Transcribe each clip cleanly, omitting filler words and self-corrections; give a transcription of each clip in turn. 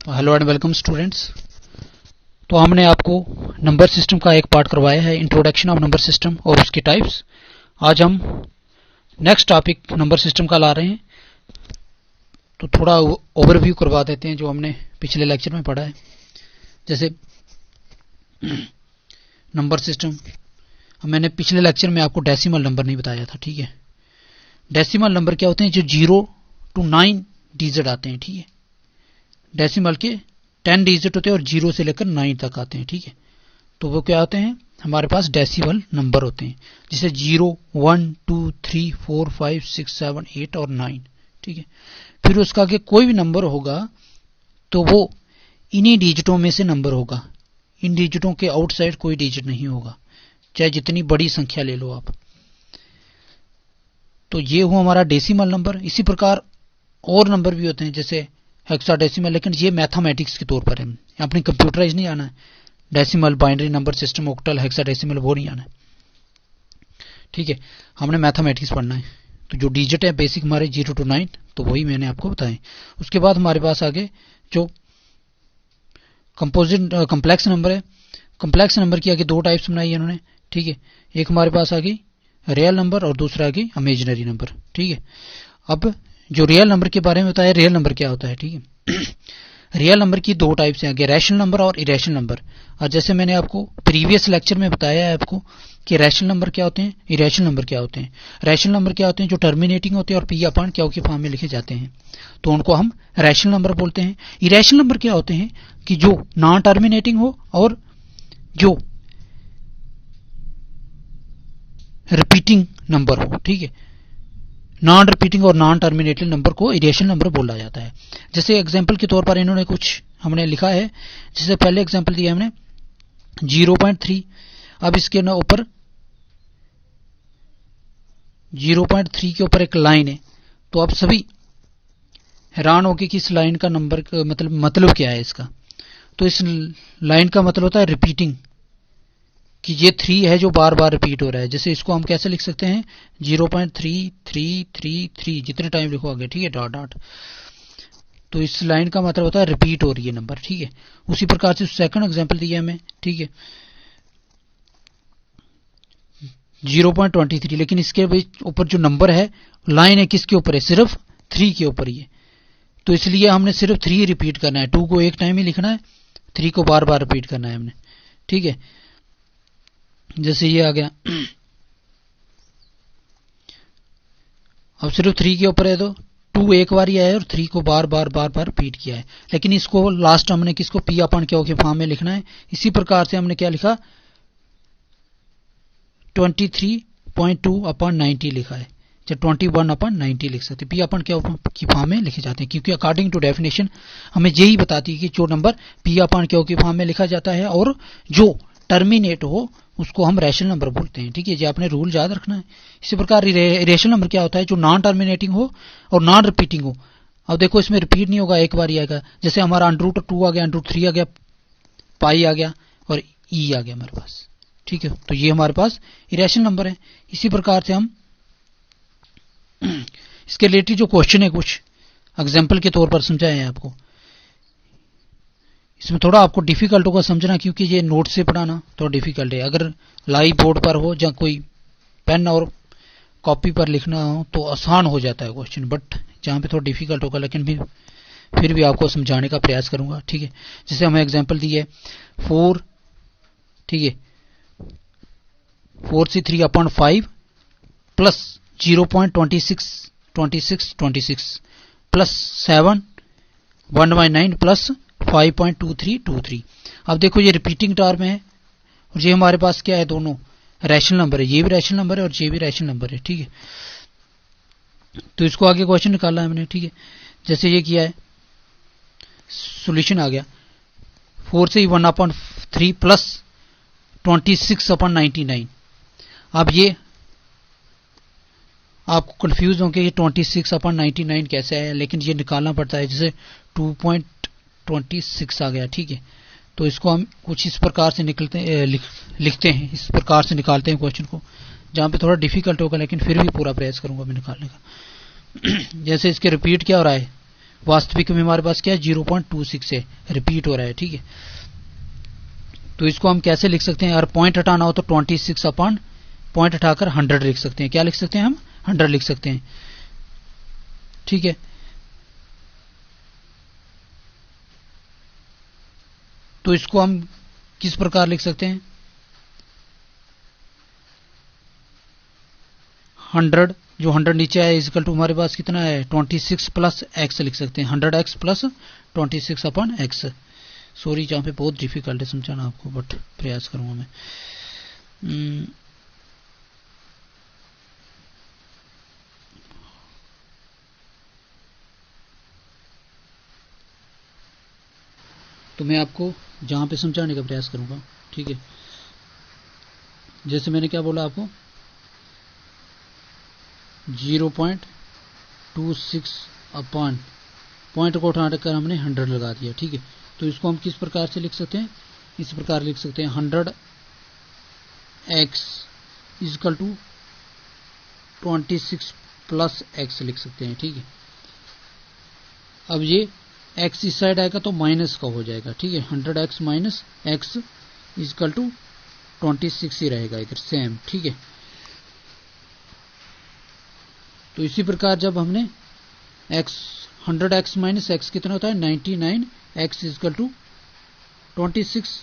Hello and welcome students. तो हमने आपको नंबर सिस्टम का एक पार्ट करवाया है, इंट्रोडक्शन ऑफ नंबर सिस्टम और उसके टाइप्स। आज हम नेक्स्ट टॉपिक नंबर सिस्टम का ला रहे हैं। तो थोड़ा ओवरव्यू करवा देते हैं जो हमने पिछले लेक्चर में पढ़ा है। जैसे नंबर सिस्टम, मैंने पिछले लेक्चर में आपको डेसिमल नंबर नहीं बताया था, ठीक है। डेसिमल नंबर क्या होते हैं? जो 0 to 9 डिजिट आते हैं, ठीक है। डेसिमल के 10 डिजिट होते हैं और 0 से लेकर 9 तक आते हैं, ठीक है। तो वो क्या होते हैं? हमारे पास डेसिमल नंबर होते हैं, जैसे 0, 1, 2, 3, 4, 5, 6, 7, 8 और 9, ठीक है। फिर उसका आगे कोई भी नंबर होगा तो वो इन्हीं डिजिटों में से नंबर होगा। इन डिजिटों के आउटसाइड कोई डिजिट नहीं होगा, चाहे जितनी बड़ी संख्या ले लो आप। तो ये हुआ हमारा डेसिमल नंबर। इसी प्रकार और नंबर भी होते हैं, जैसे हेक्साडेसिमल, लेकिन ये मैथमेटिक्स के तौर पर है, अपनी कंप्यूटराइज नहीं आना है। Decimal, binary number system, octal, hexadecimal वो नहीं आना है, ठीक है। हमने मैथमेटिक्स पढ़ना है। तो जो डिजिट है बेसिक हमारे 0 to 9, तो वही मैंने आपको बताए। उसके बाद हमारे पास आगे जो कंपोजिट कम्प्लेक्स नंबर है। कम्प्लेक्स नंबर की आगे दो टाइप्स बनाई है इन्होंने, ठीक है। एक हमारे पास आ गई रियल नंबर और दूसरा आ गई इमेजिनरी नंबर, ठीक है। अब जो रियल नंबर के बारे में बताया, रियल नंबर क्या होता है, ठीक है। रियल नंबर की दो टाइप्स हैं, रैशनल नंबर और इरेशनल नंबर। और जैसे मैंने आपको प्रीवियस लेक्चर में बताया है आपको कि रैशनल नंबर क्या होते हैं, इरेशनल नंबर क्या होते हैं। रैशनल नंबर क्या होते हैं? जो टर्मिनेटिंग होते हैं और पी अपॉन क्यू के फॉर्म में लिखे जाते हैं, तो उनको हम रैशनल नंबर बोलते हैं। इरेशनल नंबर क्या होते हैं? कि जो नॉन टर्मिनेटिंग हो और जो रिपीटिंग नंबर हो, ठीक है। नॉन रिपीटिंग और नॉन टर्मिनेटिंग नंबर को इरेशनल नंबर बोला जाता है। जैसे एग्जांपल के तौर पर इन्होंने कुछ हमने लिखा है, जैसे पहले एग्जांपल दिया हमने 0.3। अब इसके ऊपर 0.3 के ऊपर एक लाइन है। तो आप सभी हैरान होंगे कि इस लाइन का नंबर मतलब क्या है इसका। तो इस लाइन का मतलब होता है रिपीटिंग, कि ये 3 है जो बार बार रिपीट हो रहा है। जैसे इसको हम कैसे लिख सकते हैं? 0.3333 जितने टाइम लिखो आगे, ठीक है, डॉट डॉट। तो इस लाइन का मतलब होता है रिपीट हो रही है नंबर, ठीक है। उसी प्रकार से सेकंड एग्जांपल दिया हमें, ठीक है, 0.23, लेकिन इसके ऊपर जो नंबर है, लाइन है किसके ऊपर है? सिर्फ 3 के ऊपर ही है। तो इसलिए हमने सिर्फ 3 रिपीट करना है। 2 को एक टाइम ही लिखना है, 3 को बार बार रिपीट करना है हमने, ठीक है। जैसे ये आ गया, अब सिर्फ 3 के ऊपर है तो 2 एक बार ही आया है और 3 को बार बार रिपीट किया है। लेकिन इसको लास्ट हमने किसको पी अपॉन क्यू के फॉर्म में लिखना है। इसी प्रकार से हमने क्या लिखा? 23.2/90 लिखा है, जब 21/90 लिख सकते। पी अपॉन क्यू की फॉर्म में लिखे जाते हैं, क्योंकि अकॉर्डिंग टू डेफिनेशन हमें यही बताती है कि जो नंबर पी अपॉन क्यू की फॉर्म में लिखा जाता है और जो टर्मिनेट हो उसको हम रैशनल नंबर बोलते हैं, ठीक है। ये आपने रूल याद रखना है। इसी प्रकार इरेशनल नंबर क्या होता है? जो नॉन टर्मिनेटिंग हो और नॉन रिपीटिंग हो। अब देखो इसमें रिपीट नहीं होगा, एक बार ही आएगा। जैसे हमारा √2 आ गया, √3 आ गया, पाई आ गया और ई आ गया हमारे पास, ठीक है। तो ये हमारे पास इरेशनल नंबर है। इसी प्रकार से हम इसके रिलेटेड जो क्वेश्चन है कुछ एग्जाम्पल के तौर पर समझाए हैं आपको। इसमें थोड़ा आपको डिफिकल्ट होगा समझना, क्योंकि ये नोट से पढ़ाना थोड़ा डिफिकल्ट है। अगर लाइव बोर्ड पर हो या कोई पेन और कॉपी पर लिखना हो तो आसान हो जाता है क्वेश्चन, बट जहाँ पे थोड़ा डिफिकल्ट होगा, लेकिन फिर भी आपको समझाने का प्रयास करूंगा, ठीक है। जैसे हमें एग्जांपल दी है 4, ठीक है, 4c3/5 प्लस 0.26 प्लस 7 1/9 प्लस 5.2323। अब देखो ये रिपीटिंग टर्म है और ये हमारे पास क्या है? दोनों रैशनल नंबर है। ये भी रैशनल नंबर है और ये भी रैशनल नंबर है, ठीक है। तो इसको आगे क्वेश्चन निकाला है हमने, ठीक है। जैसे ये किया है, सॉल्यूशन आ गया 4 से 1/3 प्लस 26/99। अब ये आपको कंफ्यूज होंगे ये 26/99 कैसे है, लेकिन ये निकालना पड़ता है। जैसे 2.26 आ गया, ठीक है। तो इसको हम कुछ इस प्रकार से लिखते हैं, इस प्रकार से निकालते हैं क्वेश्चन को, जहाँ पे थोड़ा डिफिकल्ट होगा, लेकिन फिर भी पूरा प्रयास करूंगा मैं निकालने का। जैसे इसके रिपीट क्या हो रहा है? वास्तविक में हमारे पास क्या है 0.26 है, रिपीट हो रहा है, ठीक है। तो इसको हम कैसे लिख सकते हैं, अगर पॉइंट हटाना हो तो 26 अपॉन पॉइंट हटाकर 100 लिख सकते हैं। क्या लिख सकते हैं हम, 100 लिख सकते हैं, ठीक है। तो इसको हम किस प्रकार लिख सकते हैं, 100 जो 100 नीचे है इजिकल टू हमारे पास कितना है 26 प्लस एक्स लिख सकते हैं, 100x plus 26 upon x. Sorry जहाँ पे बहुत डिफिकल्ट है समझाना आपको, बट प्रयास करूंगा मैं। तो मैं आपको जहां पे समझाने का प्रयास करूंगा, ठीक है। जैसे मैंने क्या बोला आपको 0.26 अपॉन पॉइंट को उठाकर हमने 100 लगा दिया, ठीक है। तो इसको हम किस प्रकार से लिख सकते हैं, इस प्रकार लिख सकते हैं 100x is equal to 26 plus x लिख सकते हैं, ठीक है। अब ये x इस साइड आएगा तो माइनस का हो जाएगा, ठीक है। 100x minus X equal to 26 ही रहेगा इधर सेम, ठीक है। तो इसी प्रकार जब हमने x 100x माइनस एक्स कितना होता है 99x equal to 26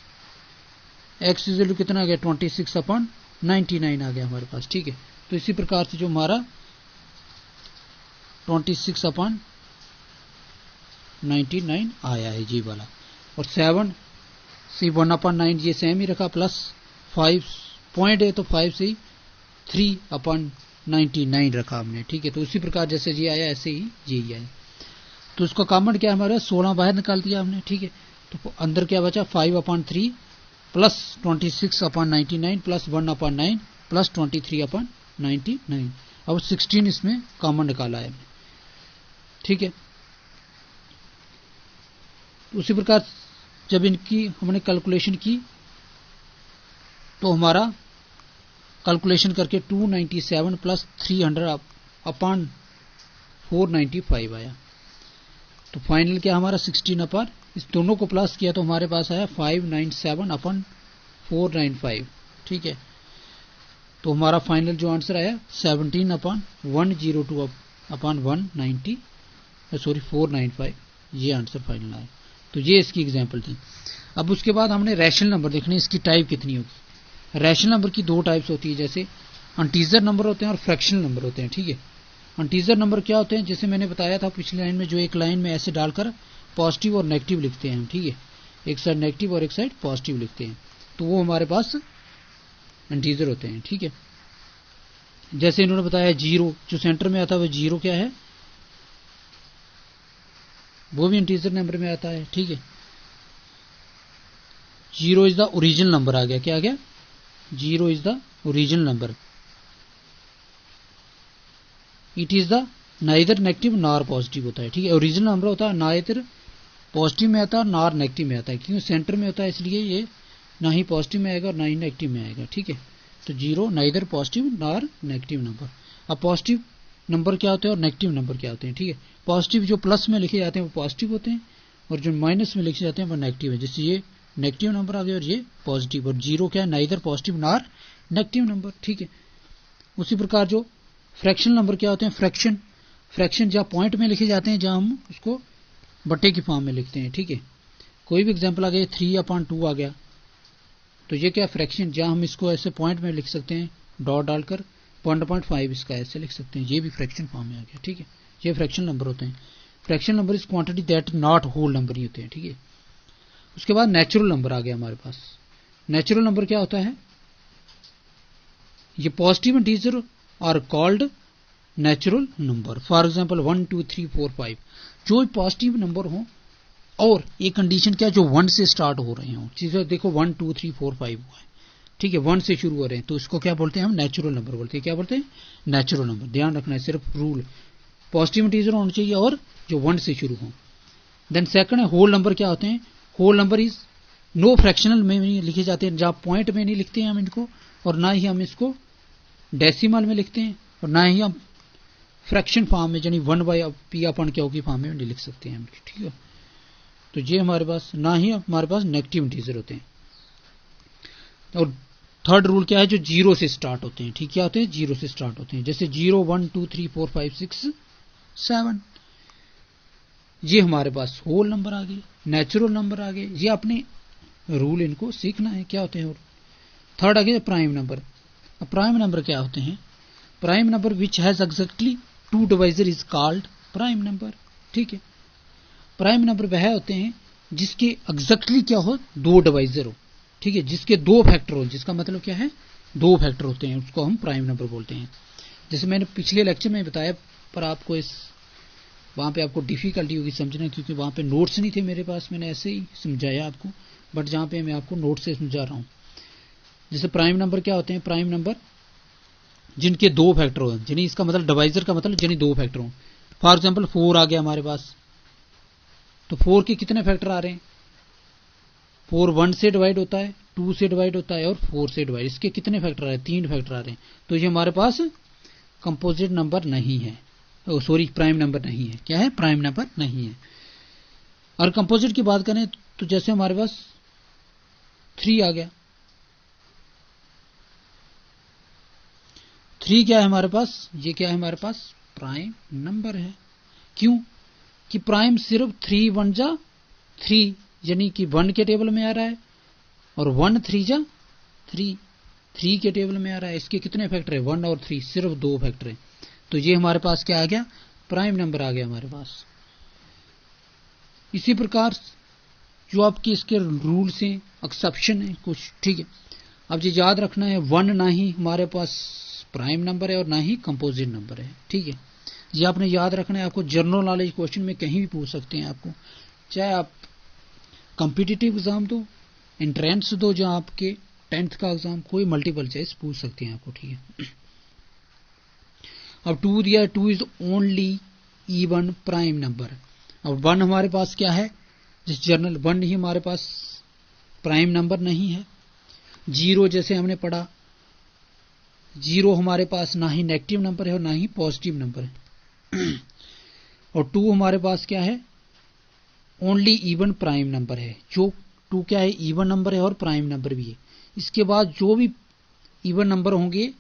x equal to कितना आ गया 26 अपॉन 99 आ गया हमारे पास, ठीक है। तो इसी प्रकार से जो हमारा 26 अपॉन 99 आया है जी वाला, और 7 से 1 अपॉन 9 ये सेम ही रखा, प्लस 5 पॉइंट है तो 5 से 3 अपॉन 99 रखा हमने, ठीक है। तो उसी प्रकार जैसे जी आया ऐसे ही जी आया। तो उसका कॉमन क्या हमारा 16 बाहर निकाल दिया हमने, ठीक है। तो अंदर क्या बचा 5 upon 3 plus 26 upon 99 plus 1 upon 9 plus 23 upon 99। अब 16 इसमें कॉमन निकाला है हमने, ठीक है। उसी प्रकार जब इनकी हमने कैलकुलेशन की तो हमारा कैलकुलेशन करके 297 प्लस 300 अपॉन 495 आया। तो फाइनल क्या हमारा 16 अपॉन, इस दोनों को प्लस किया तो हमारे पास आया 597 अपॉन 495, ठीक है। तो हमारा फाइनल जो आंसर आया 17 अपॉन 102 अपॉन 190 सॉरी 495, ये आंसर फाइनल आया। तो ये इसकी एग्जांपल थी। अब उसके बाद हमने रैशनल नंबर देखने, इसकी टाइप कितनी होगी। रैशनल नंबर की दो टाइप्स होती है, जैसे इंटीजर नंबर होते हैं और फ्रैक्शनल नंबर होते हैं, ठीक है। इंटीजर नंबर क्या होते हैं, जैसे मैंने बताया था पिछली लाइन में, जो एक लाइन में ऐसे डालकर पॉजिटिव और नेगेटिव लिखते हैं हम, ठीक है। एक साइड नेगेटिव और एक साइड पॉजिटिव लिखते हैं, तो वो हमारे पास इंटीजर होते हैं, ठीक है। जैसे इन्होंने बताया 0 जो सेंटर में आता है वो 0 क्या है, वो भी इंटीजर नंबर में आता है, ठीक है। 0 इज द ओरिजिनल नंबर आ गया, क्या आ गया 0 is the original number. It is the neither negative nor positive होता है, ठीक है। ओरिजिनल नंबर होता है नाइदर पॉजिटिव में आता है नॉर नेगेटिव में आता है, क्योंकि सेंटर में होता है इसलिए ये ना ही पॉजिटिव में आएगा और ना ही नेगेटिव में आएगा, ठीक है। तो 0 neither positive nor negative number. अब पॉजिटिव नंबर क्या होते हैं और नेगेटिव नंबर क्या होते हैं, ठीक है। पॉजिटिव जो प्लस में लिखे जाते हैं वो पॉजिटिव होते हैं, और जो माइनस में लिखे जाते हैं वो नेगेटिव है। जैसे ये नेगेटिव नंबर आ गया और ये पॉजिटिव, और 0 क्या है neither positive nor negative number, ठीक है। उसी प्रकार जो फ्रैक्शनल नंबर क्या होते हैं, फ्रैक्शन जहाँ पॉइंट में लिखे जाते हैं, जहाँ हम उसको बट्टे की फॉर्म में लिखते हैं, ठीक है। कोई भी एग्जाम्पल आ गया 3/2 आ गया, तो ये क्या फ्रैक्शन, जहाँ हम इसको ऐसे पॉइंट में लिख सकते हैं डॉट डालकर 1.5 इसका ऐसे लिख सकते हैं, ये भी फ्रैक्शन फॉर्म में आ गया, ठीक है। ये फ्रैक्शनल नंबर होते हैं। Fractional number is quantity that not whole number ही होते हैं, ठीक है। उसके बाद नेचुरल नंबर आ गया हमारे पास। नेचुरल नंबर क्या होता है, ये positive integer are called natural number. For example 1 2 3 4 5 जो पॉजिटिव नंबर हो और एक कंडीशन क्या जो 1 से स्टार्ट हो रहे हो, चीजें देखो 1 2 3 4 5 हुआ है, ठीक है, 1 से शुरू हो रहे हैं, तो इसको क्या बोलते हैं हम नेचुरल नंबर बोलते हैं। क्या बोलते हैं नेचुरल नंबर। ध्यान रखना है सिर्फ रूल, पॉजिटिव इंटीजर होना चाहिए और जो 1 से शुरू हो। देन सेकंड है होल नंबर। क्या होते हैं whole number, is no fractional में नहीं लिखे जाते हैं, जहाँ पॉइंट में नहीं लिखते हैं हम इनको, और ना ही हम इसको डेसिमल में लिखते हैं, और ना ही हम फ्रैक्शन फॉर्म में, यानी 1/p/q की फॉर्म में लिख सकते हैं हम, ठीक है। तो ये हमारे पास, ना ही हमारे पास नेगेटिव इंटीजर होते हैं। और थर्ड रूल क्या है, जो 0 से स्टार्ट होते हैं, ठीक, क्या होते हैं, 0 से स्टार्ट होते हैं, जैसे 0 1 2 3 4 5 6 7, ये हमारे पास होल नंबर आ गए, नेचुरल नंबर आ गए। ये अपने रूल इनको सीखना है क्या होते हैं। और थर्ड आ गया प्राइम नंबर। अब प्राइम नंबर क्या होते हैं, prime number which has exactly 2 divisor is called prime number, ठीक है। प्राइम नंबर वह होते हैं जिसके एग्जैक्टली क्या हो, 2 डिवाइजर हो, ठीक है, जिसके 2 फैक्टर हो, जिसका मतलब क्या है, 2 फैक्टर होते हैं, उसको हम प्राइम नंबर बोलते हैं। जैसे मैंने पिछले लेक्चर में बताया, पर आपको वहां पे आपको डिफिकल्टी होगी समझना, क्योंकि वहां पे नोट्स नहीं थे मेरे पास, मैंने ऐसे ही समझाया आपको, बट जहां पे मैं आपको नोट से समझा रहा हूं। जैसे प्राइम नंबर क्या होते हैं, प्राइम नंबर जिनके 2 फैक्टर हो, यानी इसका मतलब डिवाइजर का मतलब यानी 2 फैक्टर हो। फॉर एग्जाम्पल 4 आ गया हमारे पास, तो 4 के कितने फैक्टर आ रहे हैं, 4 1 से डिवाइड होता है, 2 से डिवाइड होता है और 4 से डिवाइड, इसके कितने फैक्टर आ रहे हैं, 3 फैक्टर आ रहे हैं। तो ये हमारे पास कंपोजिट नंबर नहीं है, सॉरी प्राइम नंबर नहीं है। क्या है, प्राइम नंबर नहीं है। और कंपोजिट की बात करें तो जैसे हमारे पास 3 आ गया, 3 क्या है हमारे पास, ये क्या है हमारे पास, प्राइम नंबर है। क्यों कि प्राइम सिर्फ 3 1 जा 3, यानी कि 1 के टेबल में आ रहा है, और 1 3 जा 3 के टेबल में आ रहा है। इसके कितने फैक्टर है, 1 और 3, सिर्फ 2 फैक्टर है। तो ये हमारे पास क्या आ गया, प्राइम नंबर आ गया हमारे पास। इसी प्रकार जो आपके इसके रूल्स हैं, एक्सेप्शन है कुछ, ठीक है। अब ये याद रखना है, 1 ना ही हमारे पास प्राइम नंबर है और ना ही कंपोजिट नंबर है, ठीक है। ये आपने याद रखना है। आपको जनरल नॉलेज क्वेश्चन में कहीं भी पूछ सकते हैं आपको, चाहे आप कॉम्पिटिटिव एग्जाम दो, एंट्रेंस दो, जो आपके 10th का एग्जाम, कोई मल्टीपल चॉइस पूछ सकते हैं आपको, ठीक है। अब 2 दिया, 2 is only even prime number. अब 1 हमारे पास क्या है, जिस जनरल 1 ही हमारे पास प्राइम नंबर नहीं है। 0 जैसे हमने पढ़ा, 0 हमारे पास ना ही नेगेटिव नंबर है और ना ही पॉजिटिव नंबर है। और 2 हमारे पास क्या है, ओनली इवन प्राइम नंबर है। जो 2 क्या है, इवन नंबर है और प्राइम नंबर भी है। इसके बाद जो भी इवन नंबर होंगे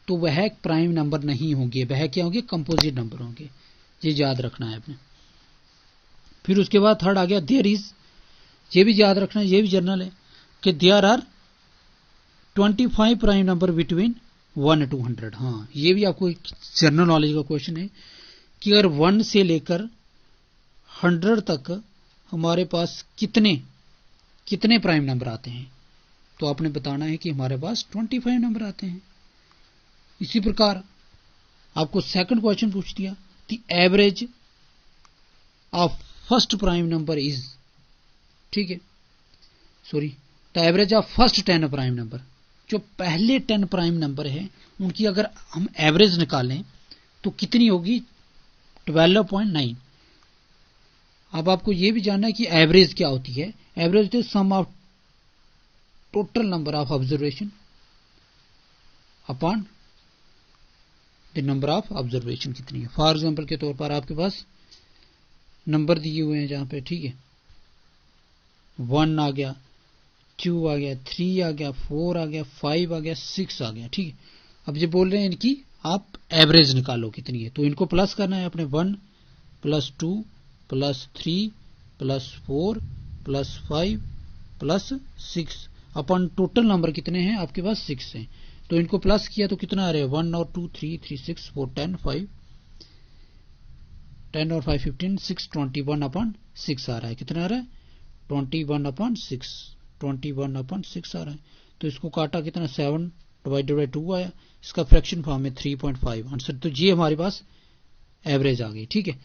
तो वह प्राइम नंबर नहीं होंगे, वह क्या होंगे, कंपोजिट नंबर होंगे। ये याद रखना है आपने। फिर उसके बाद थर्ड आ गया देयर इज, ये भी याद रखना है, ये भी जनरल है कि there are 25 prime number between 1 to 100। हाँ, ये भी आपको एक जनरल नॉलेज का क्वेश्चन है कि अगर 1 से लेकर 100 तक हमारे पास कितने प्राइम नंबर आते हैं, तो आपने बताना है कि हमारे पास 25 नंबर आते हैं। इसी प्रकार आपको सेकंड क्वेश्चन पूछ दिया, the average of first prime number is, ठीक है, sorry, the average of first 10 prime number. जो पहले 10 प्राइम नंबर है उनकी अगर हम एवरेज निकालें तो कितनी होगी, 12.9। अब आपको यह भी जानना है कि एवरेज क्या होती है। Average is sum of total number of observation upon the number of observation कितनी है। फॉर एग्जाम्पल के तौर पर आपके पास नंबर दिए हुए हैं जहां पे, ठीक है, 1 आ गया, 2 आ गया, 3 आ गया, 4 आ गया, 5 आ गया, 6 आ गया, ठीक है। अब ये बोल रहे हैं इनकी आप एवरेज निकालो कितनी है, तो इनको प्लस करना है अपने 1 + 2 + 3 + 4 + 5 + 6 अपन टोटल नंबर कितने हैं आपके पास, 6 हैं। तो इनको प्लस किया तो कितना आ रहा है, 1 और 2 3 3 6 4 10 5 10 और 5 15 6 21/6 आ रहा है। कितना आ रहा है, 21/6, 21/6 आ रहा है। तो इसको काटा कितना, 7/2 आया। इसका फ्रैक्शन फॉर्म में 3.5 आंसर। तो ये हमारे पास एवरेज आ गई, ठीक है।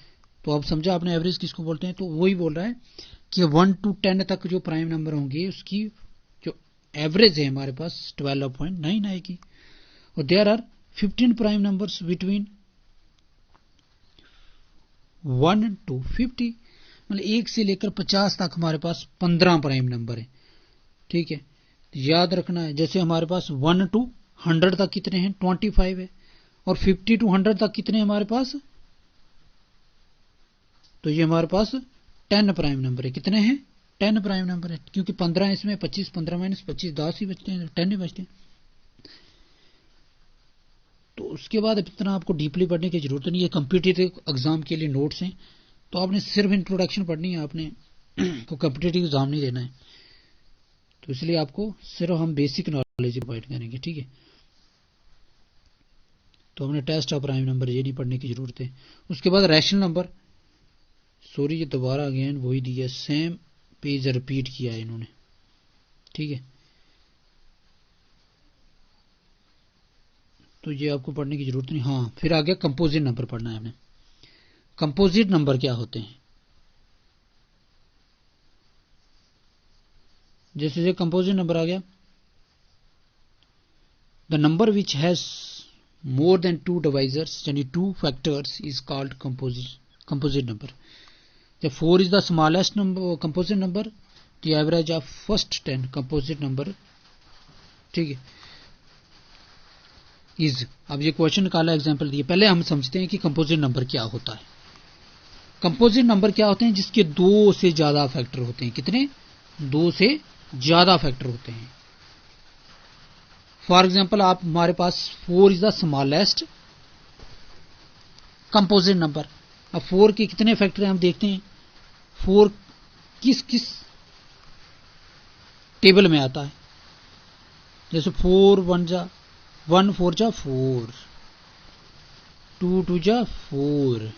तो अब समझा आपने एवरेज किसको बोलते हैं। तो वही बोल रहा है कि 1 to 10 तक जो प्राइम नंबर होंगे उसकी जो एवरेज है हमारे पास 12.9 आएगी। और there are 15 prime numbers between 1 to 50, मतलब 1 से लेकर 50 तक हमारे पास 15 प्राइम नंबर है, ठीक है। याद रखना है, जैसे हमारे पास 1 to 100 तक कितने हैं, 25 है, और 50 to 100 तक कितने हमारे पास, तो ये हमारे पास 10 प्राइम नंबर है। कितने हैं, 10 प्राइम नंबर है, क्योंकि 15 इसमें, 25, 15 माइनस 25, 10 ही बचते हैं, 10 ही बचते हैं। तो उसके बाद इतना आपको डीपली पढ़ने की जरूरत नहीं है, कॉम्पिटिटिव एग्जाम के लिए नोट्स हैं, तो आपने सिर्फ इंट्रोडक्शन पढ़नी है, आपने को कॉम्पिटिटिव एग्जाम नहीं देना है, तो इसलिए आपको सिर्फ हम बेसिक नॉलेज प्रोवाइड करेंगे, ठीक है। तो हमने टेस्ट ऑफ प्राइम नंबर ये नहीं पढ़ने की जरूरत है। उसके बाद रैशनल नंबर, सॉरी ये दोबारा अगेन वही दिया, सेम पेज रिपीट किया है इन्होंने, ठीक है। तो ये आपको पढ़ने की जरूरत नहीं। हाँ, फिर आ गया कंपोजिट नंबर पढ़ना है हमें। कंपोजिट नंबर क्या होते हैं, जैसे ये कंपोजिट नंबर आ गया, the number which has more than 2 divisors यानी 2 factors is called composite number. जब 4 is the smallest number composite number, the average of first 10 composite number, ठीक है, इज। अब ये क्वेश्चन निकाला, एग्जांपल दिए, पहले हम समझते हैं कि कंपोजिट नंबर क्या होता है। कंपोजिट नंबर क्या होते हैं, जिसके 2 से ज्यादा फैक्टर होते हैं। कितने, 2 से ज्यादा फैक्टर होते हैं। फॉर एग्जाम्पल, आप हमारे पास 4 is the smallest composite number. अब 4 के कितने फैक्टर हैं हम देखते हैं। 4 किस किस टेबल में आता है, जैसे 4 1 जा 1 4 जा 4, 2 2 जा 4,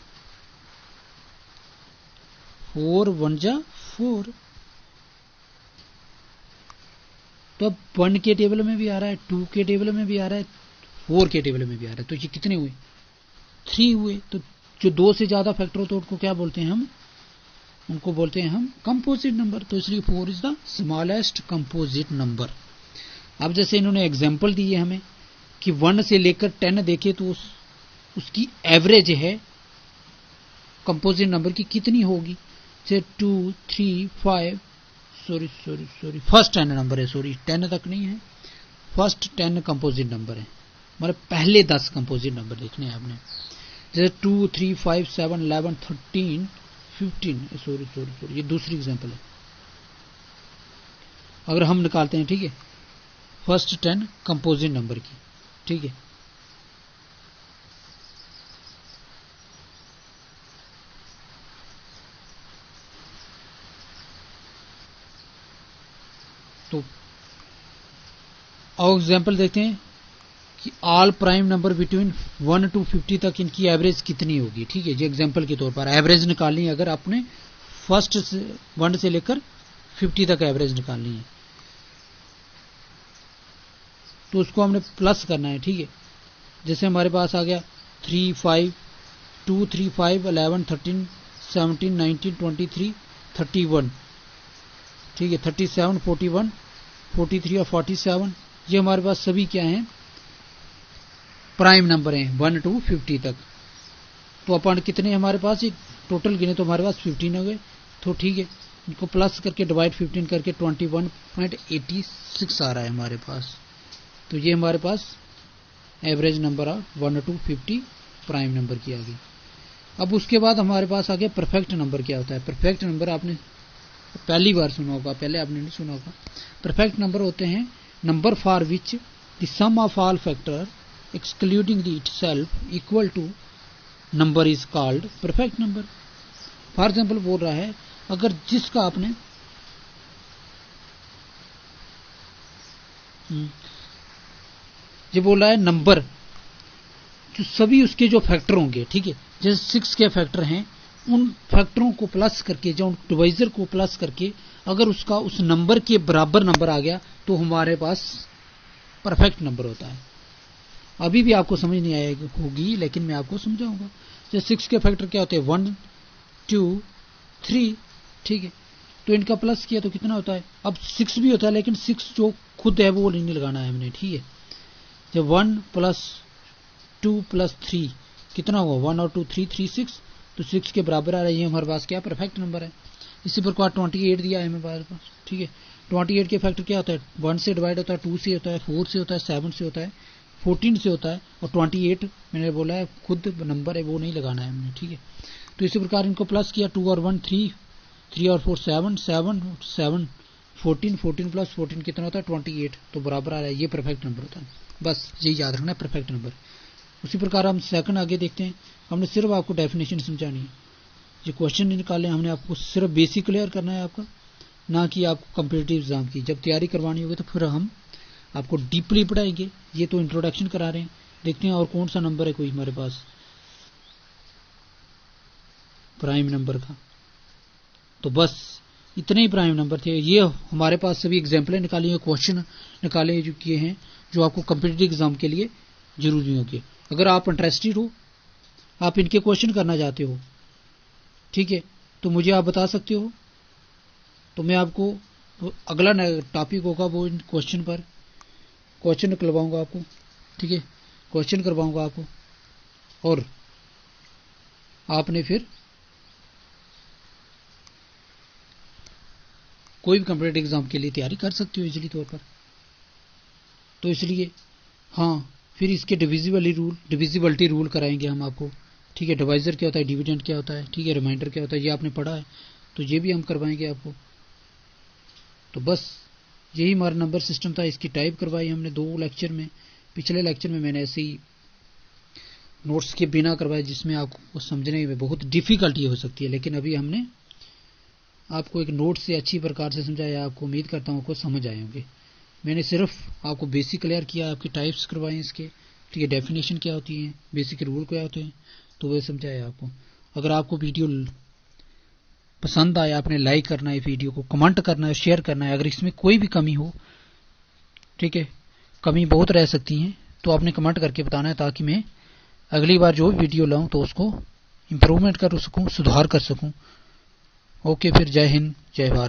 4 1 जा 4। तो अब 1 के टेबल में भी आ रहा है, 2 के टेबल में भी आ रहा है, 4 के टेबल में भी आ रहा है, तो ये कितने हुए, 3 हुए। तो जो 2 से ज्यादा फैक्टर होते हैं उनको क्या बोलते हैं हम, उनको बोलते हैं हम कंपोजिट नंबर। तो इसलिए 4 is the smallest composite number. अब जैसे इन्होंने एग्जांपल दी है हमें कि 1 से लेकर 10 देखे तो उसकी एवरेज है कंपोजिट नंबर की कितनी होगी, जैसे 2 3 5, सॉरी फर्स्ट 10 नंबर है, सॉरी 10 तक नहीं है, फर्स्ट 10 कंपोजिट नंबर है, मतलब पहले 10 कंपोजिट नंबर देखने हैं आपने, जैसे 2 3 5 7 11 13 15, सॉरी ये दूसरी एग्जांपल है। अगर हम निकालते हैं, ठीक है, फर्स्ट 10 कंपोजिट नंबर की, ठीक है, तो और एग्जांपल देखते हैं कि all prime number between 1 to 50 तक इनकी एवरेज कितनी होगी, ठीक है। ये एग्जांपल के तौर पर एवरेज निकालनी है, अगर आपने फर्स्ट 1 से लेकर 50 तक एवरेज निकालनी है तो उसको हमने प्लस करना है, ठीक है। जैसे हमारे पास आ गया 3 5 2 3 5 11 13 17 19 23 31, ठीक है, 37 41 43 और 47, ये हमारे पास सभी क्या हैं, प्राइम नंबर हैं 1 to 50 तक। तो अपन कितने हमारे पास, टोटल गिने तो हमारे पास 15 हो गए, तो ठीक है, इनको प्लस करके डिवाइड 15 करके 21.86 आ रहा है हमारे पास। तो ये हमारे पास average number of 1 to 50 prime number की आ गई। अब उसके बाद हमारे पास आ गया परफेक्ट नंबर। क्या होता है परफेक्ट नंबर, आपने पहली बार सुना होगा, पहले आपने नहीं सुना होगा। परफेक्ट नंबर होते हैं number for which the sum of all factor excluding the itself equal to number is called perfect number. For example बोल रहा है, अगर जिसका आपने ये बोल रहा है नंबर जो सभी उसके जो फैक्टर होंगे, ठीक है, जैसे 6 के फैक्टर हैं, उन फैक्टरों को प्लस करके, जो डिवाइजर को प्लस करके अगर उसका उस नंबर के बराबर नंबर आ गया तो हमारे पास परफेक्ट नंबर होता है। अभी भी आपको समझ नहीं आएगी होगी, लेकिन मैं आपको समझाऊंगा। जैसे 6 के फैक्टर क्या होते हैं, 1 2 3, ठीक है, तो इनका प्लस किया तो कितना होता है। अब 6 भी होता है, लेकिन 6 जो खुद है वो नहीं लगाना है हमने, ठीक है। जब 1 + 2 + 3 कितना हुआ, 1 और 2 3 3 6, तो 6 के बराबर आ रही है हमारे पास क्या परफेक्ट नंबर है। इसी प्रकार 28 दिया है हमारे पास, ठीक है। 28 के फैक्टर क्या होता है, 1 से डिवाइड होता है, 2 से होता है, 4 से होता है, 7 से होता है, 14 से होता है, और 28 मैंने बोला है खुद नंबर है वो नहीं लगाना है हमने, ठीक है। तो इसी प्रकार इनको प्लस किया, 2 और 1 3, 3 और 4 7, 7 7 14, 14 प्लस 14 कितना होता है 28, तो बराबर आ रहा है, ये परफेक्ट नंबर होता है। बस यही याद रखना है, परफेक्ट नंबर। उसी प्रकार हम सेकंड आगे देखते हैं। हमने सिर्फ आपको डेफिनेशन समझानी है, ये क्वेश्चन निकाले हमने, आपको सिर्फ बेसिक क्लियर करना है आपका, ना कि आपको कॉम्पिटिटिव एग्जाम की जब तैयारी करवानी होगी तो फिर हम आपको डीपली पढ़ाएंगे। ये तो इंट्रोडक्शन करा रहे हैं, देखते हैं और कौन सा नंबर है कोई हमारे पास प्राइम नंबर का। तो बस इतने ही प्राइम नंबर थे। ये हमारे पास सभी एग्जाम्पलें निकाली हैं, क्वेश्चन निकाले जो किए हैं, जो आपको कॉम्पिटिटिव एग्जाम के लिए जरूरी होंगे। अगर आप इंटरेस्टेड हो, आप इनके क्वेश्चन करना चाहते हो, ठीक है, तो मुझे आप बता सकते हो, तो मैं आपको अगला टॉपिक होगा वो इन क्वेश्चन पर क्वेश्चन निकलवाऊंगा आपको, ठीक है, क्वेश्चन करवाऊंगा आपको, और आपने फिर कोई भी कॉम्पिटिटिव एग्जाम के लिए तैयारी कर सकते हो इजीली तौर पर। तो इसलिए हाँ, फिर इसके डिविजिबिलिटी रूल कराएंगे हम आपको, ठीक है। डिवाइजर क्या होता है, डिविडेंड क्या होता है, ठीक है, रिमाइंडर क्या होता है, ये आपने पढ़ा है, तो ये भी हम करवाएंगे आपको। तो बस यही हमारा नंबर सिस्टम था, इसकी टाइप करवाई हमने 2 लेक्चर में। पिछले लेक्चर में मैंने ऐसे ही नोट्स के बिना करवाया, जिसमें आपको समझने में बहुत डिफिकल्टी हो सकती है, लेकिन अभी हमने आपको एक नोट से अच्छी प्रकार से समझाया। आपको उम्मीद करता हूँ आपको समझ आए होंगे। मैंने सिर्फ आपको बेसिक क्लियर किया, आपकी टाइप्स करवाए इसके, ठीक है, डेफिनेशन क्या होती है, बेसिक रूल क्या होते हैं, तो वह समझाया आपको। अगर आपको वीडियो पसंद आया, आपने लाइक करना है वीडियो को, कमेंट करना है, शेयर करना है। अगर इसमें कोई भी कमी हो, ठीक है, कमी बहुत रह सकती है, तो आपने कमेंट करके बताना है, ताकि मैं अगली बार जो वीडियो लाऊं तो उसको इम्प्रूवमेंट कर सकूं, सुधार कर सकूं। ओके, फिर जय हिंद, जय भारत।